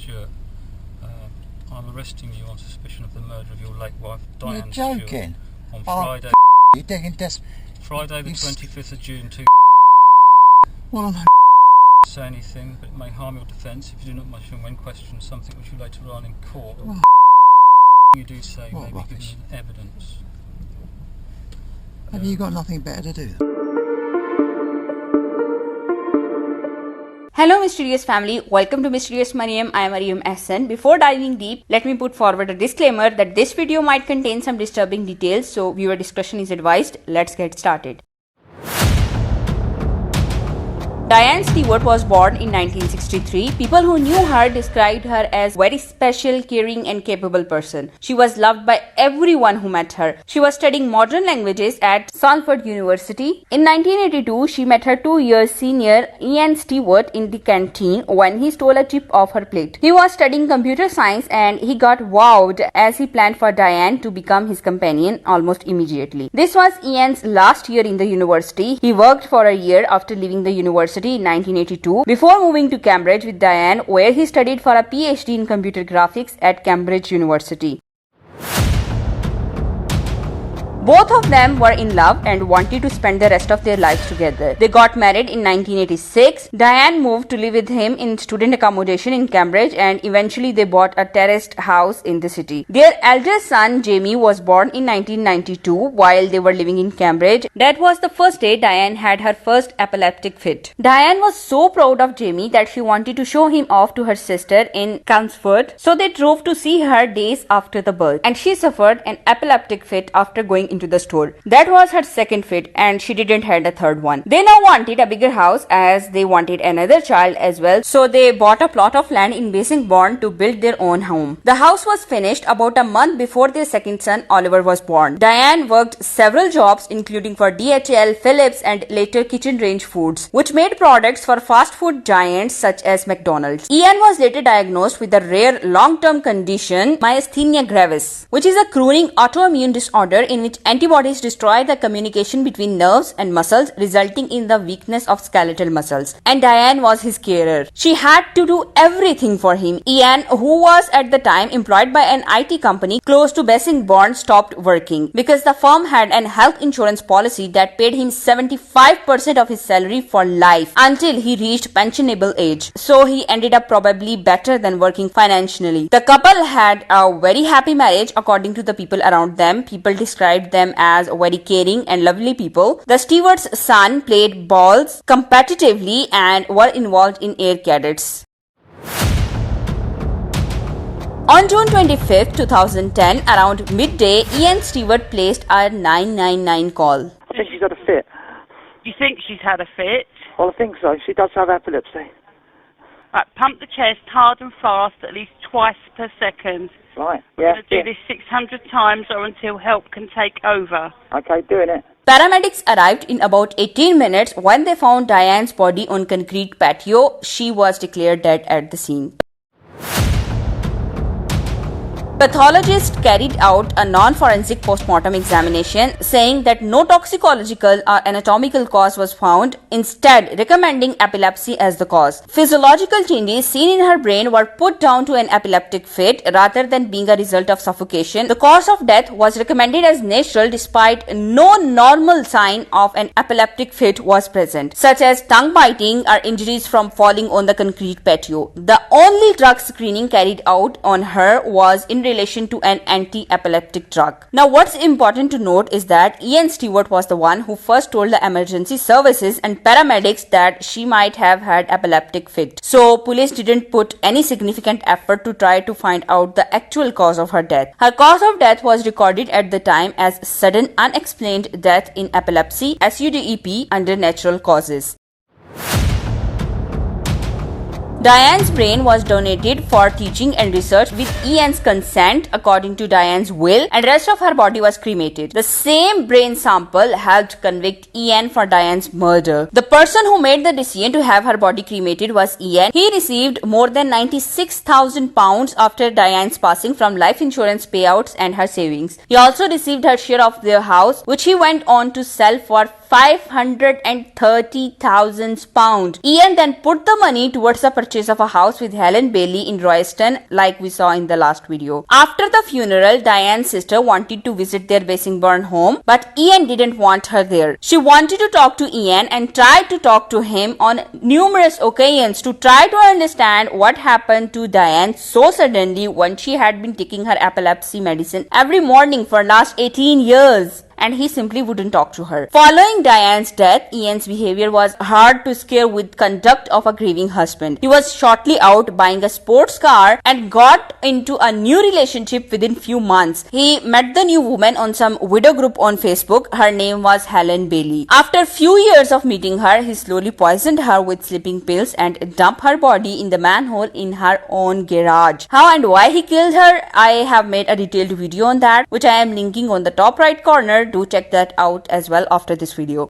Stewart. I'm arresting you on suspicion of the murder of your late wife, Diane You're joking. Stewart, on Friday. You're digging Friday the 25th of June. Well, I'm Say anything, but it may harm your defence if you do not mention when questioned something which you later on in court. Well, You do say what may be rubbish. given evidence. Have you got nothing better to do? Hello Mysterious family, welcome to Mysterious Mariam. I am Mariam Ahsan. Before diving deep, let me put forward a disclaimer that this video might contain some disturbing details, so viewer discretion is advised. Let's get started. Diane Stewart was born in 1963. People who knew her described her as very special, caring and capable person. She was loved by everyone who met her. She was studying modern languages at Salford University. In 1982, she met her 2 years senior Ian Stewart in the canteen when he stole a chip off her plate. He was studying computer science and he got wowed as he planned for Diane to become his companion almost immediately. This was Ian's last year in the university. He worked for a year after leaving the university in 1982 before moving to Cambridge with Diane, where he studied for a PhD in computer graphics at Cambridge University. Both of them were in love and wanted to spend the rest of their lives together. They got married in 1986. Diane moved to live with him in student accommodation in Cambridge and eventually they bought a terraced house in the city. Their eldest son, Jamie, was born in 1992 while they were living in Cambridge. That was the first day Diane had her first epileptic fit. Diane was so proud of Jamie that she wanted to show him off to her sister in Chelmsford, so they drove to see her days after the birth, and she suffered an epileptic fit after going into the store. That was her second fit and she didn't have a third one. They now wanted a bigger house as they wanted another child as well, so they bought a plot of land in Basingbourne to build their own home. The house was finished about a month before their second son Oliver was born. Diane worked several jobs including for DHL, Philips and later Kitchen Range Foods, which made products for fast food giants such as McDonald's. Ian was later diagnosed with a rare long-term condition, myasthenia gravis, which is a chronic autoimmune disorder in which antibodies destroy the communication between nerves and muscles, resulting in the weakness of skeletal muscles. And Diane was his carer. She had to do everything for him. Ian, who was at the time employed by an IT company close to Basingbourne, stopped working because the firm had an health insurance policy that paid him 75% of his salary for life until he reached pensionable age. So he ended up probably better than working financially. The couple had a very happy marriage according to the people around them. People described them as very caring and lovely people. The Stewart's son played balls competitively and were involved in Air Cadets. On June 25, 2010, around midday, Ian Stewart placed a 999 call. I think she's had a fit. You think she's had a fit? Well, I think so. She does have epilepsy. Right, pump the chest hard and fast at least twice per second. Right, We're yeah. going to do this 600 times or until help can take over. Okay, doing it. Paramedics arrived in about 18 minutes. When they found Diane's body on concrete patio, she was declared dead at the scene. Pathologists carried out a non-forensic post-mortem examination saying that no toxicological or anatomical cause was found, instead recommending epilepsy as the cause. Physiological changes seen in her brain were put down to an epileptic fit rather than being a result of suffocation. The cause of death was recommended as natural despite no normal sign of an epileptic fit was present, such as tongue biting or injuries from falling on the concrete patio. The only drug screening carried out on her was in relation to an anti-epileptic drug. Now what's important to note is that Ian Stewart was the one who first told the emergency services and paramedics that she might have had epileptic fit. So police didn't put any significant effort to try to find out the actual cause of her death. Her cause of death was recorded at the time as sudden unexplained death in epilepsy, SUDEP, under natural causes. Diane's brain was donated for teaching and research with Ian's consent according to Diane's will, and rest of her body was cremated. The same brain sample helped convict Ian for Diane's murder. The person who made the decision to have her body cremated was Ian. He received more than £96,000 after Diane's passing from life insurance payouts and her savings. He also received her share of their house, which he went on to sell for £530,000. Ian then put the money towards the purchase of a house with Helen Bailey in Royston, like we saw in the last video. After the funeral, Diane's sister wanted to visit their Bassingbourn home, but Ian didn't want her there. She wanted to talk to Ian and tried to talk to him on numerous occasions to try to understand what happened to Diane so suddenly when she had been taking her epilepsy medicine every morning for last 18 years. And he simply wouldn't talk to her. Following Diane's death, Ian's behavior was hard to scare with conduct of a grieving husband. He was shortly out buying a sports car and got into a new relationship within few months. He met the new woman on some widow group on Facebook. Her name was Helen Bailey. After few years of meeting her, he slowly poisoned her with sleeping pills and dumped her body in the manhole in her own garage. How and why he killed her, I have made a detailed video on that, which I am linking on the top right corner. Do check that out as well after this video.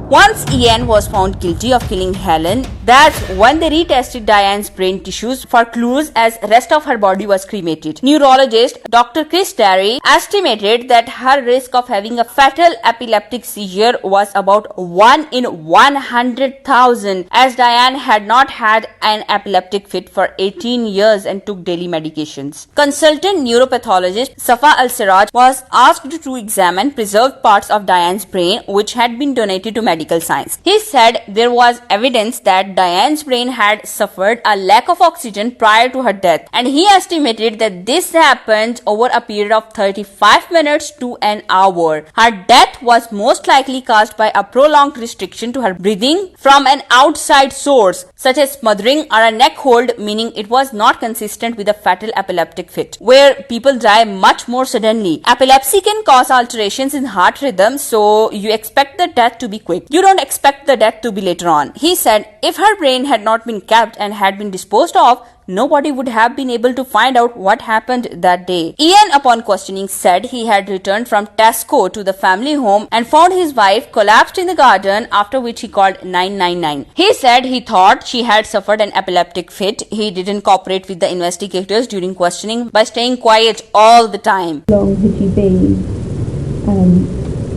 Once Ian was found guilty of killing Helen, that's when they retested Diane's brain tissues for clues as rest of her body was cremated. Neurologist Dr. Chris Terry estimated that her risk of having a fatal epileptic seizure was about 1 in 100,000, as Diane had not had an epileptic fit for 18 years and took daily medications. Consultant neuropathologist Safa Al-Siraj was asked to examine preserved parts of Diane's brain which had been donated to medical science. He said there was evidence that Diane's brain had suffered a lack of oxygen prior to her death, and he estimated that this happened over a period of 35 minutes to an hour. Her death was most likely caused by a prolonged restriction to her breathing from an outside source, such as smothering or a neck hold, meaning it was not consistent with a fatal epileptic fit, where people die much more suddenly. Epilepsy can cause alterations in heart rhythm, so you expect the death to be quick. You don't expect the death to be later on. He said if her brain had not been kept and had been disposed of, nobody would have been able to find out what happened that day. Ian, upon questioning, said he had returned from Tesco to the family home and found his wife collapsed in the garden, after which he called 999. He said he thought she had suffered an epileptic fit. He didn't cooperate with the investigators during questioning by staying quiet all the time. How long had you been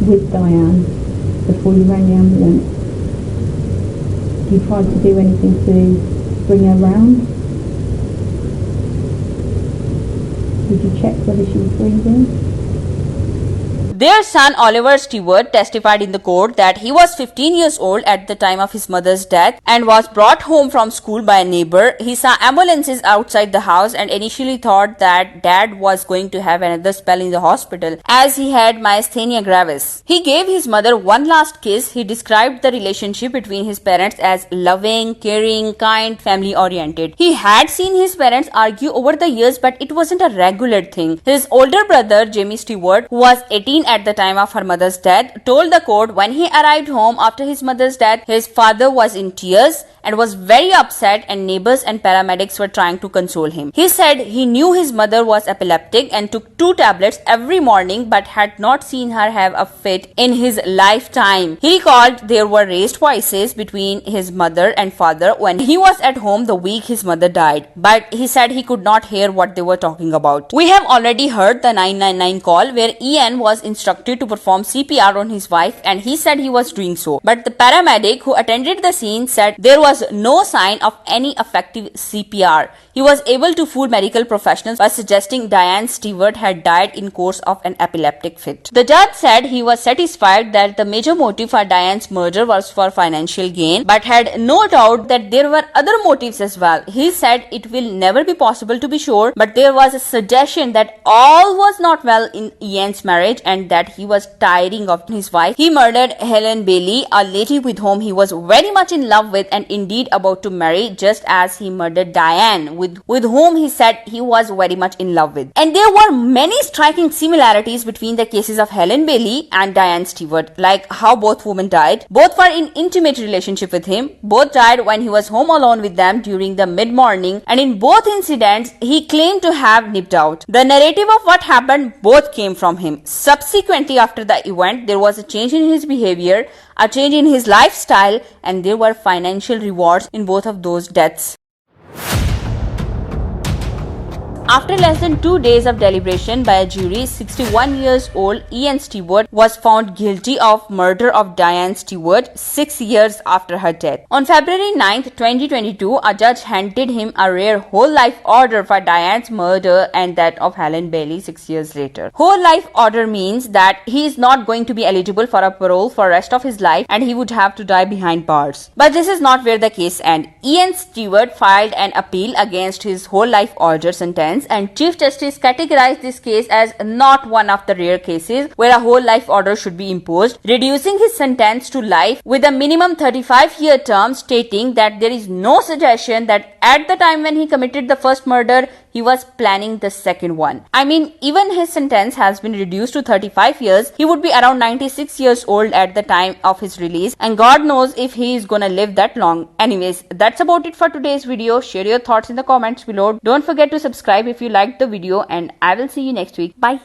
with Diane before you rang the ambulance? You tried to do anything to bring her round? Did you check whether she was breathing? Their son Oliver Stewart testified in the court that he was 15 years old at the time of his mother's death and was brought home from school by a neighbor. He saw ambulances outside the house and initially thought that dad was going to have another spell in the hospital as he had myasthenia gravis. He gave his mother one last kiss. He described the relationship between his parents as loving, caring, kind, family oriented. He had seen his parents argue over the years, but it wasn't a regular thing. His older brother Jamie Stewart, who was 18 at the time of her mother's death, told the court when he arrived home after his mother's death, his father was in tears and was very upset, and neighbors and paramedics were trying to console him. He said he knew his mother was epileptic and took 2 tablets every morning but had not seen her have a fit in his lifetime. He recalled there were raised voices between his mother and father when he was at home the week his mother died, but he said he could not hear what they were talking about. We have already heard the 999 call where Ian was instructed to perform CPR on his wife, and he said he was doing so. But the paramedic who attended the scene said there was no sign of any effective CPR. He was able to fool medical professionals by suggesting Diane Stewart had died in course of an epileptic fit. The judge said he was satisfied that the major motive for Diane's murder was for financial gain, but had no doubt that there were other motives as well. He said it will never be possible to be sure, but there was a suggestion that all was not well in Ian's marriage and that he was tiring of his wife. He murdered Helen Bailey, a lady with whom he was very much in love with and indeed about to marry, just as he murdered Diane, with whom he said he was very much in love with. And there were many striking similarities between the cases of Helen Bailey and Diane Stewart, like how both women died. Both were in intimate relationship with him. Both died when he was home alone with them during the mid-morning, and in both incidents he claimed to have nipped out. The narrative of what happened both came from him. Subsequently, after the event, there was a change in his behavior, a change in his lifestyle, and there were financial rewards in both of those deaths. After less than 2 days of deliberation by a jury, 61 years old Ian Stewart was found guilty of murder of Diane Stewart 6 years after her death. On February 9, 2022, a judge handed him a rare whole life order for Diane's murder and that of Helen Bailey 6 years later. Whole life order means that he is not going to be eligible for a parole for the rest of his life and he would have to die behind bars. But this is not where the case ends. Ian Stewart filed an appeal against his whole life order sentence, and Chief Justice categorized this case as not one of the rare cases where a whole life order should be imposed, reducing his sentence to life with a minimum 35-year term, stating that there is no suggestion that at the time when he committed the first murder, he was planning the second one. I mean, even his sentence has been reduced to 35 years. He would be around 96 years old at the time of his release, and God knows if he is gonna live that long. Anyways, that's about it for today's video. Share your thoughts in the comments below. Don't forget to subscribe if you liked the video, and I will see you next week. Bye.